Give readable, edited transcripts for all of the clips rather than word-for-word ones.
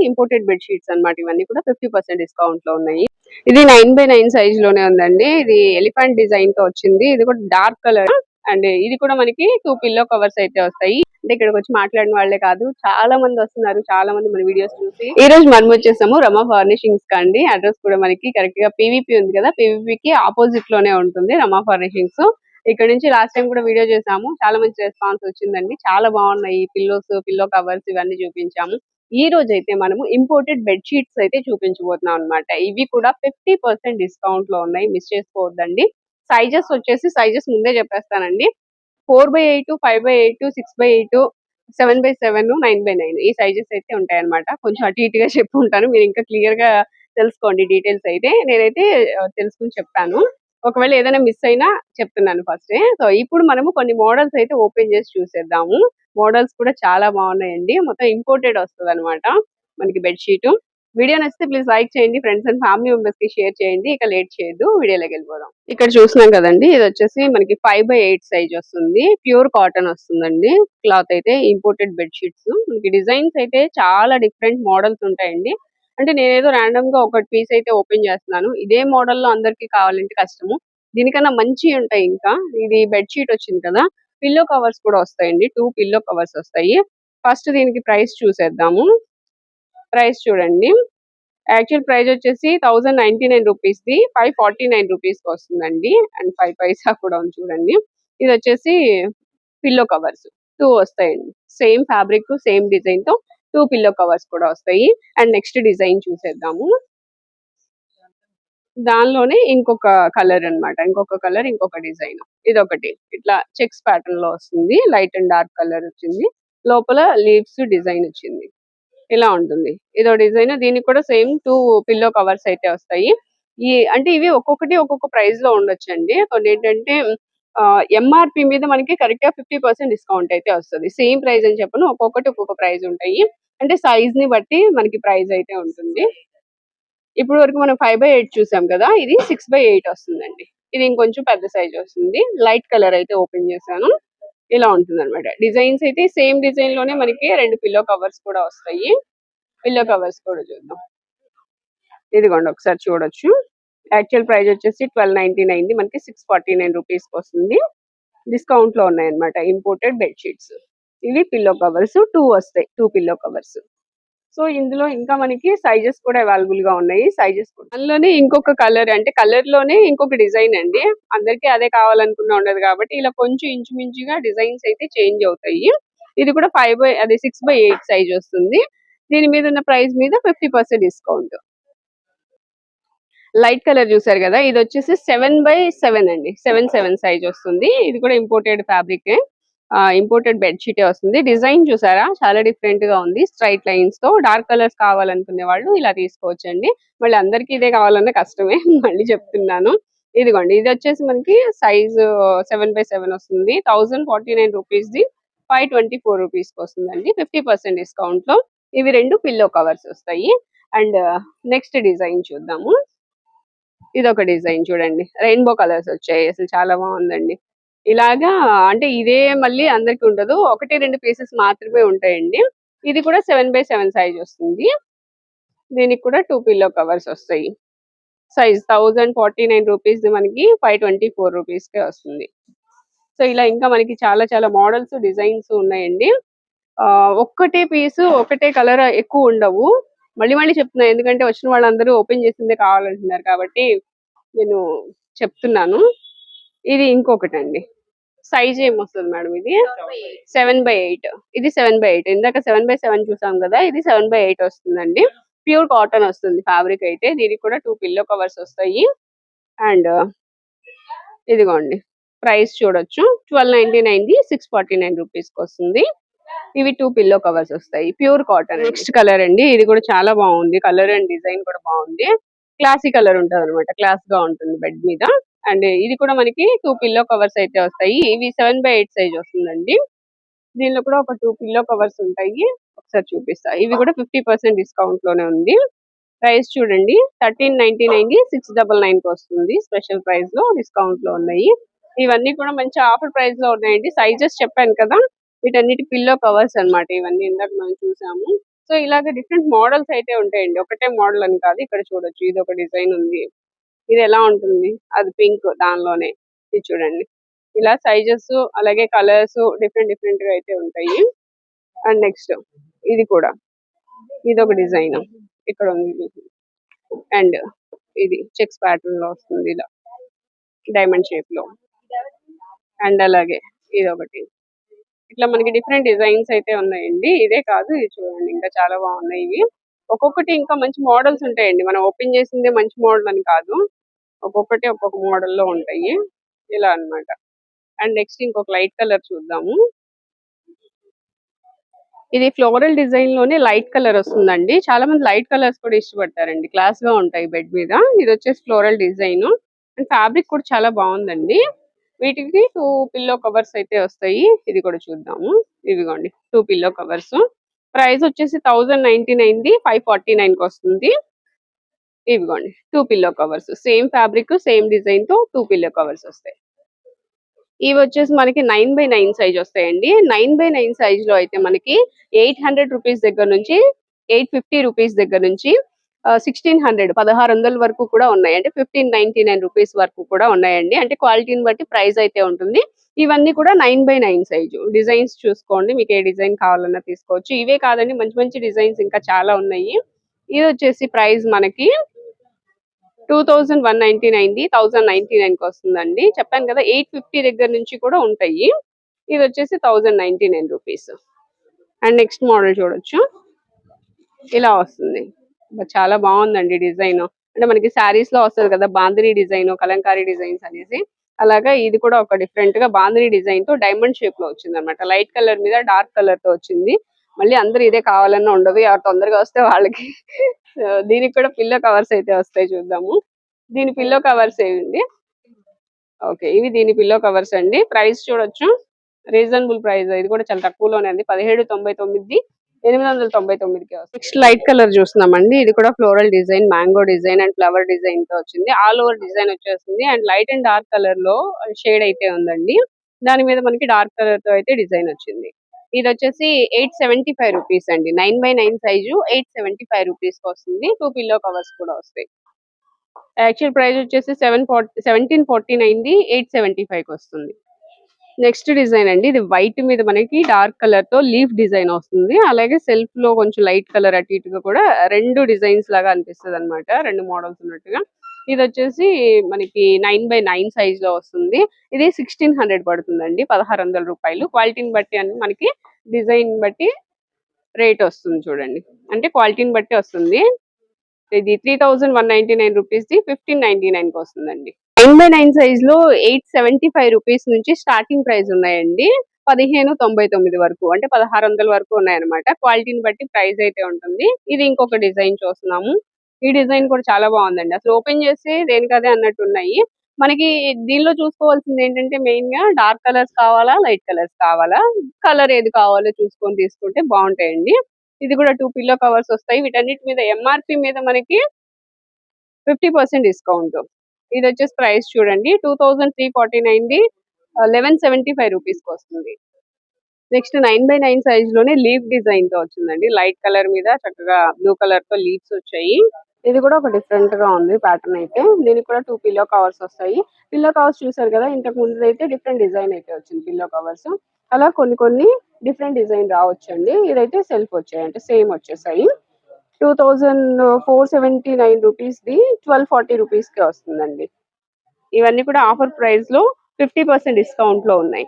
Imported bed sheets అన్నమాట. ఇవన్నీ కూడా 50% డిస్కౌంట్ లో ఉన్నాయి. ఇది 9x9 సైజ్ లోనే ఉందండి. ఇది ఎలిఫెంట్ డిజైన్ తో వచ్చింది. ఇది కూడా డార్క్ కలర్ అండ్ ఇది కూడా మనకి 2 పిల్లో కవర్స్ అయితే వస్తాయి. అంటే ఇక్కడికి వచ్చి మాట్లాడిన వాళ్ళే కాదు, చాలా మంది వస్తున్నారు. చాలా మంది మన వీడియోస్ చూసి. ఈ రోజు మనం వచ్చేసాము రమా ఫర్నిషింగ్స్ కండి. అడ్రస్ కూడా మనకి కరెక్ట్ గా పీవీపీ ఉంది కదా, పీవీపీ కి ఆపోజిట్ లోనే ఉంటుంది రమా ఫర్నిషింగ్స్. ఇక్కడ నుంచి లాస్ట్ టైం కూడా వీడియో చేసాము, చాలా మంచి రెస్పాన్స్ వచ్చిందండి. చాలా బాగున్నాయి పిల్లోస్, పిల్లో కవర్స్ ఇవన్నీ చూపించాము. ఈ రోజు అయితే మనము ఇంపోర్టెడ్ బెడ్ షీట్స్ అయితే చూపించబోతున్నాం అన్నమాట. ఇవి కూడా 50% డిస్కౌంట్ లో ఉన్నాయి, మిస్ చేసుకోవద్దండి. సైజెస్ వచ్చేసి సైజెస్ ముందే చెప్పేస్తానండి. 4x8, 5x8, 6x8, 7x7, 9x9 ఈ సైజెస్ అయితే ఉంటాయి అనమాట. కొంచెం అటు ఇటుగా చెప్పుకుంటాను, మీరు ఇంకా క్లియర్ గా తెలుసుకోండి డీటెయిల్స్ అయితే. నేనైతే తెలుసుకుని చెప్తాను. ఒకవేళ ఏదైనా మిస్ అయినా చెప్తున్నాను ఫస్ట్. సో ఇప్పుడు మనము కొన్ని మోడల్స్ అయితే ఓపెన్ చేసి చూసేద్దాము. మోడల్స్ కూడా చాలా బాగున్నాయండి. మొత్తం ఇంపోర్టెడ్ వస్తుంది అనమాట మనకి బెడ్షీట్. వీడియో నచ్చితే ప్లీజ్ లైక్ చేయండి, ఫ్రెండ్స్ అండ్ ఫ్యామిలీ మెంబర్స్ కి షేర్ చేయండి. ఇక లేట్ చేయొద్దు, వీడియోలోకి వెళ్ళిపోదాం. ఇక్కడ చూస్తున్నాం కదండి, ఇది వచ్చేసి మనకి 5x8 సైజ్ వస్తుంది. ప్యూర్ కాటన్ వస్తుందండి క్లాత్ అయితే. ఇంపోర్టెడ్ బెడ్షీట్స్ మనకి డిజైన్స్ అయితే చాలా డిఫరెంట్ మోడల్స్ ఉంటాయండి. అంటే నేనేదో ర్యాండమ్ గా ఒక పీస్ అయితే ఓపెన్ చేస్తున్నాను. ఇదే మోడల్ లో అందరికి కావాలంటే కష్టము. దీనికన్నా మంచి ఉంటాయి. ఇంకా ఇది బెడ్షీట్ వచ్చింది కదా, పిల్లో కవర్స్ కూడా వస్తాయండి. 2 పిల్లో కవర్స్ వస్తాయి. ఫస్ట్ దీనికి ప్రైస్ చూసేద్దాము. ప్రైస్ చూడండి, యాక్చువల్ ప్రైస్ వచ్చేసి 1099 రూపీస్ ది 549 రూపీస్ కి వస్తుందండి. అండ్ 5 పైసా కూడా ఉంది చూడండి. ఇది వచ్చేసి పిల్లో కవర్స్ 2 వస్తాయండి. సేమ్ ఫ్యాబ్రిక్, సేమ్ డిజైన్ తో 2 పిల్లో కవర్స్ కూడా వస్తాయి. అండ్ నెక్స్ట్ డిజైన్ చూసేద్దాము. దానిలోనే ఇంకొక కలర్ అన్నమాట, ఇంకొక కలర్, ఇంకొక డిజైన్. ఇది ఒకటి ఇట్లా చెక్స్ ప్యాటర్న్ లో వస్తుంది. లైట్ అండ్ డార్క్ కలర్ వచ్చింది. లోపల లీవ్స్ డిజైన్ వచ్చింది. ఇలా ఉంటుంది. ఇదో డిజైన్. దీనికి కూడా సేమ్ 2 పిల్లో కవర్స్ అయితే వస్తాయి. అంటే ఇవి ఒక్కొక్కటి ఒక్కొక్క ప్రైస్ లో ఉండొచ్చండి. కొన్ని ఏంటంటే ఎంఆర్పి మీద మనకి కరెక్ట్ గా 50% డిస్కౌంట్ అయితే వస్తుంది. సేమ్ ప్రైస్ అని చెప్పను, ఒక్కొక్కటి ఒక్కొక్క ప్రైస్ ఉంటాయి. అంటే సైజ్ ని బట్టి మనకి ప్రైస్ అయితే ఉంటుంది. ఇప్పుడు వరకు మనం 5x8 చూసాం కదా, ఇది 6x8 వస్తుందండి. ఇది ఇంకొంచెం పెద్ద సైజ్ వస్తుంది. లైట్ కలర్ అయితే ఓపెన్ చేశాను. ఇలా ఉంటుంది అనమాట. డిజైన్స్ అయితే సేమ్ డిజైన్ లోనే మనకి 2 పిల్లో కవర్స్ కూడా వస్తాయి. పిల్లో కవర్స్ కూడా చూద్దాం. ఇదిగోండి ఒకసారి చూడొచ్చు. యాక్చువల్ ప్రైస్ వచ్చేసి 1299, మనకి 649 రూపీస్ వస్తుంది. డిస్కౌంట్ లో ఉన్నాయన్నమాట ఇంపోర్టెడ్ బెడ్షీట్స్. ఇవి పిల్లో కవర్స్ 2 వస్తాయి, 2 పిల్లో కవర్స్. సో ఇందులో ఇంకా మనకి సైజెస్ కూడా అవైలబుల్ గా ఉన్నాయి. సైజెస్ కూడా అందులోనే ఇంకొక కలర్, అంటే కలర్ లోనే ఇంకొక డిజైన్ అండి. అందరికీ అదే కావాలనుకున్నా ఉండదు కాబట్టి ఇలా కొంచెం ఇంచుమించుగా డిజైన్స్ అయితే చేంజ్ అవుతాయి. ఇది కూడా 6x8 సైజ్ వస్తుంది. దీని మీద ఉన్న ప్రైస్ మీద 50% డిస్కౌంట్. లైట్ కలర్ చూసారు కదా, ఇది వచ్చేసి 7x7 అండి. 7 సైజ్ వస్తుంది. ఇది కూడా ఇంపోర్టెడ్ ఫ్యాబ్రిక్, ఇంపోర్టెడ్ బెడ్షీట్ వస్తుంది. డిజైన్ చూసారా, చాలా డిఫరెంట్ గా ఉంది. స్ట్రైట్ లైన్స్ తో. డార్క్ కలర్స్ కావాలనుకునే వాళ్ళు ఇలా తీసుకోవచ్చండి. మళ్ళీ అందరికి ఇదే కావాలన్నా కష్టమే, మళ్ళీ చెప్తున్నాను. ఇదిగోండి, ఇది వచ్చేసి మనకి సైజ్ 7x7 వస్తుంది. 1049 రూపీస్ ది 524 రూపీస్ వస్తుందండి. 50% డిస్కౌంట్ లో ఇవి 2 పిల్లో కవర్స్ వస్తాయి. అండ్ నెక్స్ట్ డిజైన్ చూద్దాము. ఇది ఒక డిజైన్ చూడండి, రెయిన్బో కలర్స్ వచ్చాయి. అసలు చాలా బాగుందండి. ఇలాగా అంటే ఇదే మళ్ళీ అందరికి ఉండదు, 1-2 పీసెస్ మాత్రమే ఉంటాయండి. ఇది కూడా 7x7 సైజ్ వస్తుంది. దీనికి కూడా 2 పిల్లో కవర్స్ వస్తాయి. సైజ్ 1049 రూపీస్ మనకి 524 రూపీస్ కే వస్తుంది. సో ఇలా ఇంకా మనకి చాలా చాలా మోడల్స్, డిజైన్స్ ఉన్నాయండి. ఒక్కటే పీసు ఒకటే కలర్ ఎక్కువ ఉండవు. మళ్ళీ మళ్ళీ చెప్తున్నా, ఎందుకంటే వచ్చిన వాళ్ళందరూ ఓపెన్ చేసిందే కావాలంటున్నారు కాబట్టి నేను చెప్తున్నాను. ఇది ఇంకొకటి అండి. సైజ్ ఏమొస్తుంది మేడం? ఇది 7x8. ఇది 7x8. ఇందాక 7x7 చూసాం కదా, ఇది 7x8 వస్తుందండి. ప్యూర్ కాటన్ వస్తుంది ఫ్యాబ్రిక్ అయితే. దీనికి కూడా 2 పిల్లో కవర్స్ వస్తాయి. అండ్ ఇదిగోండి, ప్రైస్ చూడొచ్చు. 1299 ది 649 రూపీస్ కి వస్తుంది. ఇవి 2 పిల్లో కవర్స్ వస్తాయి. Pure cotton. నెక్స్ట్ కలర్ అండి, ఇది కూడా చాలా బాగుంది. కలర్ అండ్ డిజైన్ కూడా బాగుంది. క్లాసీ కలర్ ఉంటుంది అనమాట, క్లాస్ గా ఉంటుంది బెడ్ మీద. అండ్ ఇది కూడా మనకి 2 పిల్లో కవర్స్ అయితే వస్తాయి. ఇవి 7x8 సైజ్ వస్తుందండి. దీనిలో కూడా ఒక 2 పిల్లో కవర్స్ ఉంటాయి. ఒకసారి చూపిస్తా. ఇవి కూడా 50% డిస్కౌంట్ లోనే ఉంది. ప్రైస్ చూడండి, 1399 ది 699 కి వస్తుంది. స్పెషల్ ప్రైస్ లో డిస్కౌంట్ లో ఉన్నాయి. ఇవన్నీ కూడా మంచి ఆఫర్ ప్రైస్ లో ఉన్నాయండి. సైజెస్ చెప్పాను కదా, వీటన్నిటి పిల్లో కవర్స్ అన్నమాట. ఇవన్నీ ఇందాక మనం చూసాము. సో ఇలాగ డిఫరెంట్ మోడల్స్ అయితే ఉంటాయండి. ఒకటే మోడల్ అని కాదు. ఇక్కడ చూడొచ్చు ఇది ఒక డిజైన్ ఉంది. ఇది ఎలా ఉంటుంది? అది పింక్ దానిలోనే. ఇది చూడండి. ఇలా సైజెస్ అలాగే కలర్స్ డిఫరెంట్ డిఫరెంట్ గా అయితే ఉంటాయి. అండ్ నెక్స్ట్ ఇది కూడా ఇది ఒక డిజైన్ ఇక్కడ ఉంది. అండ్ ఇది చెక్స్ ప్యాటర్న్ లో వస్తుంది ఇలా డైమండ్ షేప్ లో. అండ్ అలాగే ఇది ఒకటి ఇట్లా మనకి డిఫరెంట్ డిజైన్స్ అయితే ఉన్నాయండి. ఇదే కాదు ఇది చూడండి ఇంకా చాలా బాగున్నాయి ఇవి. ఒక్కొక్కటి ఇంకా మంచి మోడల్స్ ఉంటాయండి. మనం ఓపెన్ చేసిందే మంచి మోడల్ అని కాదు. ఒక్కొక్కటి ఒక్కొక్క మోడల్లో ఉంటాయి ఇలా అన్నమాట. అండ్ నెక్స్ట్ ఇంకొక లైట్ కలర్ చూద్దాము. ఇది ఫ్లోరల్ డిజైన్ లోనే లైట్ కలర్ వస్తుందండి. చాలా మంది లైట్ కలర్స్ కూడా ఇష్టపడతారండి. క్లాస్ గా ఉంటాయి బెడ్ మీద. ఇది వచ్చేసి ఫ్లోరల్ డిజైన్ అండ్ ఫ్యాబ్రిక్ కూడా చాలా బాగుందండి. వీటికి 2 పిల్లో కవర్స్ అయితే వస్తాయి. ఇది కూడా చూద్దాము. ఇదిగోండి 2 పిల్లో కవర్స్. ప్రైస్ వచ్చేసి 1099 ది 549 కి వస్తుంది. ఇవిగోండి 2 pillow covers. Same fabric same design తో 2 పిల్లో కవర్స్ వస్తాయి. ఇవి వచ్చేసి మనకి 9x9 సైజ్ వస్తాయండి. 9x9 సైజ్ లో అయితే మనకి 800 రూపీస్ దగ్గర నుంచి 850 రూపీస్ దగ్గర నుంచి 1600 వరకు కూడా ఉన్నాయి. అంటే 1599 రూపీస్ వరకు కూడా ఉన్నాయండి. అంటే క్వాలిటీని బట్టి ప్రైస్ అయితే ఉంటుంది. ఇవన్నీ కూడా 9x9 సైజు. డిజైన్స్ చూసుకోండి. మీకు ఏ డిజైన్ కావాలన్నా తీసుకోవచ్చు. ఇవే కాదండి మంచి మంచి డిజైన్స్ ఇంకా చాలా ఉన్నాయి. ఇది వచ్చేసి ప్రైస్ మనకి 2199 ది 1099 కి వస్తుందండి. చెప్పాను కదా 850 దగ్గర నుంచి కూడా ఉంటాయి. ఇది వచ్చేసి 1099 రూపీస్. అండ్ నెక్స్ట్ మోడల్ చూడొచ్చు. ఇలా వస్తుంది. చాలా బాగుందండి డిజైన్. అంటే మనకి శారీస్ లో వస్తుంది కదా బాందిని డిజైన్, కలంకారీ డిజైన్స్ అనేసి. అలాగా ఇది కూడా ఒక డిఫరెంట్ గా బాందిని డిజైన్ తో డైమండ్ షేప్ లో వచ్చింది అనమాట. లైట్ కలర్ మీద డార్క్ కలర్ తో వచ్చింది. మళ్ళీ అందరూ ఇదే కావాలన్నా ఉండదు. ఎవరు తొందరగా వస్తే వాళ్ళకి. దీనికి కూడా పిల్లో కవర్స్ అయితే వస్తాయి చూద్దాము. దీని పిల్లో కవర్స్ ఏవండి. ఓకే ఇవి దీని పిల్లో కవర్స్ అండి. ప్రైస్ చూడొచ్చు. Reasonable price. ఇది కూడా చాలా తక్కువలోనే ఉంది. 1799 899కి వస్తుంది. నెక్స్ట్ లైట్ కలర్ చూస్తున్నామండి. ఇది కూడా floral design, mango design and flower design తో వచ్చింది. ఆల్ ఓవర్ డిజైన్ వచ్చేస్తుంది. And light and dark colour లో షేడ్ అయితే ఉందండి. దాని మీద మనకి డార్క్ కలర్ తో అయితే డిజైన్ వచ్చింది. ఇది వచ్చేసి 875 రూపీస్ అండి. 9x9 సైజు 875 రూపీస్ కి వస్తుంది. 2 పిల్లో కవర్స్ కూడా వస్తాయి. యాక్చువల్ ప్రైస్ వచ్చేసి 1749 ది 875 కి వస్తుంది. నెక్స్ట్ డిజైన్ అండి. ఇది వైట్ మీద మనకి డార్క్ కలర్ తో లీఫ్ డిజైన్ వస్తుంది. అలాగే సెల్ఫ్ లో కొంచెం లైట్ కలర్ అటు ఇటుగా కూడా 2 డిజైన్స్ లాగా అనిపిస్తుంది అనమాట. 2 మోడల్స్ ఉన్నట్టుగా. ఇది వచ్చేసి మనకి 9x9 సైజ్ లో వస్తుంది. ఇది 1600 పడుతుందండి. 1600 రూపాయలు. క్వాలిటీని బట్టి అని మనకి డిజైన్ బట్టి రేట్ వస్తుంది చూడండి. అంటే క్వాలిటీని బట్టి వస్తుంది. ఇది 3199 రూపీస్ ది 1599 కి వస్తుందండి. 9x9 సైజ్ లో 875 రూపీస్ నుంచి స్టార్టింగ్ ప్రైస్ ఉన్నాయండి. 1599 వరకు అంటే 1600 వరకు ఉన్నాయన్నమాట. క్వాలిటీని బట్టి ప్రైస్ అయితే ఉంటుంది. ఇది ఇంకొక డిజైన్ చూస్తున్నాము. ఈ డిజైన్ కూడా చాలా బాగుందండి. అసలు ఓపెన్ చేస్తే దేనికదే అన్నట్టు ఉన్నాయి. మనకి దీనిలో చూసుకోవాల్సింది ఏంటంటే మెయిన్ గా డార్క్ కలర్స్ కావాలా లైట్ కలర్స్ కావాలా, కలర్ ఏది కావాలో చూసుకొని తీసుకుంటే బాగుంటాయండి. ఇది కూడా 2 పిల్లో కవర్స్ వస్తాయి. వీటన్నిటి మీద ఎంఆర్పి మీద మనకి 50% డిస్కౌంట్. ఇది వచ్చేసి ప్రైస్ చూడండి 2349 ది 1175 రూపీస్ కి వస్తుంది. నెక్స్ట్ 9x9 సైజ్ లోనే లీఫ్ డిజైన్ తో వచ్చిందండి. లైట్ కలర్ మీద చక్కగా బ్లూ కలర్ తో లీవ్స్ వచ్చాయి. ఇది కూడా ఒక డిఫరెంట్ గా ఉంది ప్యాటర్న్ అయితే. దీనికి కూడా 2 పిల్లో కవర్స్ వస్తాయి. పిల్లో కవర్స్ చూసారు కదా ఇంతకు ముందు అయితే డిఫరెంట్ డిజైన్ అయితే వచ్చింది పిల్లో కవర్స్. అలా కొన్ని కొన్ని డిఫరెంట్ డిజైన్ రావచ్చండి. ఇదైతే సెల్ఫ్ వచ్చాయి అంటే సేమ్ వచ్చేసాయి. 2479 రూపీస్ ది 1240 రూపీస్ కి వస్తుందండి. ఇవన్నీ కూడా ఆఫర్ ప్రైస్ లో 50% డిస్కౌంట్ లో ఉన్నాయి.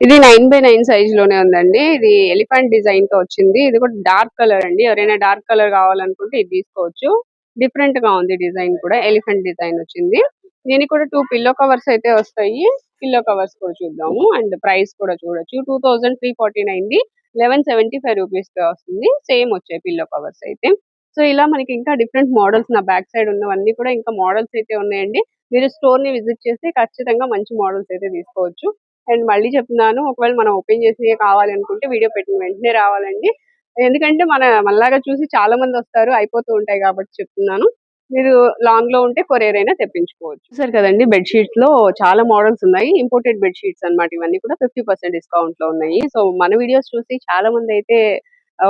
ఇది 9x9 సైజ్ లోనే ఉందండి. ఇది ఎలిఫెంట్ డిజైన్ తో వచ్చింది. ఇది కూడా డార్క్ కలర్ అండి. ఎవరైనా డార్క్ కలర్ కావాలనుకుంటే ఇది తీసుకోవచ్చు. డిఫరెంట్ గా ఉంది డిజైన్ కూడా. ఎలిఫెంట్ డిజైన్ వచ్చింది. దీనికి కూడా 2 పిల్లో కవర్స్ అయితే వస్తాయి. పిల్లో కవర్స్ కూడా చూద్దాము. అండ్ ప్రైస్ కూడా చూడొచ్చు. 2349 ది 1175 రూపీస్ కి వస్తుంది. సేమ్ వచ్చాయి పిల్లో కవర్స్ అయితే. సో ఇలా మనకి ఇంకా డిఫరెంట్ మోడల్స్ నా బ్యాక్ సైడ్ ఉన్నవన్నీ కూడా ఇంకా మోడల్స్ అయితే ఉన్నాయండి. మీరు స్టోర్ ని విజిట్ చేస్తే ఖచ్చితంగా మంచి మోడల్స్ అయితే తీసుకోవచ్చు. అండ్ మళ్ళీ చెప్తున్నాను ఒకవేళ మనం ఓపెన్ చేసి కావాలి అనుకుంటే వీడియో పెట్టిన వెంటనే రావాలండి. ఎందుకంటే మనలాగా చూసి చాలా మంది వస్తారు అయిపోతూ ఉంటాయి కాబట్టి చెప్తున్నాను. మీరు లాంగ్ లో ఉంటే కొరియర్ అయినా తెప్పించుకోవచ్చు. చూసారు కదండి బెడ్షీట్స్ లో చాలా మోడల్స్ ఉన్నాయి. ఇంపోర్టెడ్ బెడ్షీట్స్ అన్నమాట. ఇవన్నీ కూడా 50% డిస్కౌంట్ లో ఉన్నాయి. సో మన వీడియోస్ చూసి చాలా మంది అయితే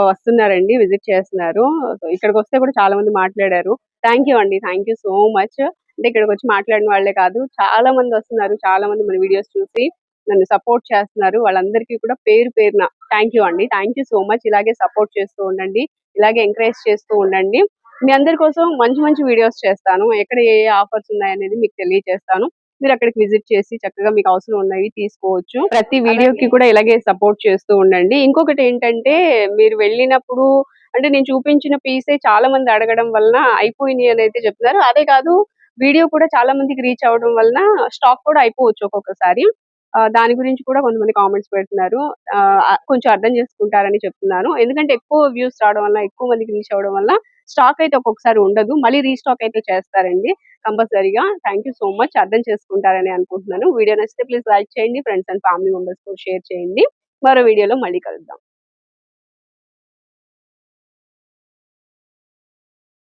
వస్తున్నారండి. విజిట్ చేస్తున్నారు. సో, ఇక్కడికొస్తే కూడా చాలా మంది మాట్లాడారు. థ్యాంక్ యూ అండి. Thank you so much. అంటే ఇక్కడికొచ్చి మాట్లాడిన వాళ్ళే కాదు, చాలా మంది వస్తున్నారు. చాలా మంది మన వీడియోస్ చూసి నన్ను సపోర్ట్ చేస్తున్నారు. వాళ్ళందరికీ కూడా పేరు పేరున థ్యాంక్ యూ అండి. Thank you so much. ఇలాగే సపోర్ట్ చేస్తూ ఉండండి. ఇలాగే ఎంకరేజ్ చేస్తూ ఉండండి. మీ అందరి కోసం మంచి మంచి వీడియోస్ చేస్తాను. ఎక్కడ ఏ ఆఫర్స్ ఉన్నాయనేది మీకు తెలియజేస్తాను. మీరు అక్కడికి విజిట్ చేసి చక్కగా మీకు అవసరం ఉన్నవి తీసుకోవచ్చు. ప్రతి వీడియోకి కూడా ఇలాగే సపోర్ట్ చేస్తూ ఉండండి. ఇంకొకటి ఏంటంటే, మీరు వెళ్ళినప్పుడు అంటే నేను చూపించిన పీసే చాలా మంది అడగడం వలన అయిపోయినాయి అని అయితే చెప్తున్నారు. అదే కాదు, వీడియో కూడా చాలా మందికి రీచ్ అవ్వడం వలన స్టాక్ కూడా అయిపోవచ్చు ఒక్కొక్కసారి. దాని గురించి కూడా కొంతమంది కామెంట్స్ పెడుతున్నారు. కొంచెం అర్థం చేసుకుంటారని చెప్తున్నాను. ఎందుకంటే ఎక్కువ వ్యూస్ రావడం వల్ల, ఎక్కువ మందికి రీచ్ అవ్వడం వల్ల స్టాక్ అయితే ఒక్కొక్కసారి ఉండదు. మళ్ళీ రీస్టాక్ అయితే చేస్తారండి కంపల్సరీగా. Thank you so much. అర్థం చేసుకుంటారని అనుకుంటున్నాను. వీడియో నచ్చితే ప్లీజ్ లైక్ చేయండి. ఫ్రెండ్స్ అండ్ ఫ్యామిలీ మెంబర్స్‌తో షేర్ చేయండి. మరో వీడియోలో మళ్ళీ కలుద్దాం.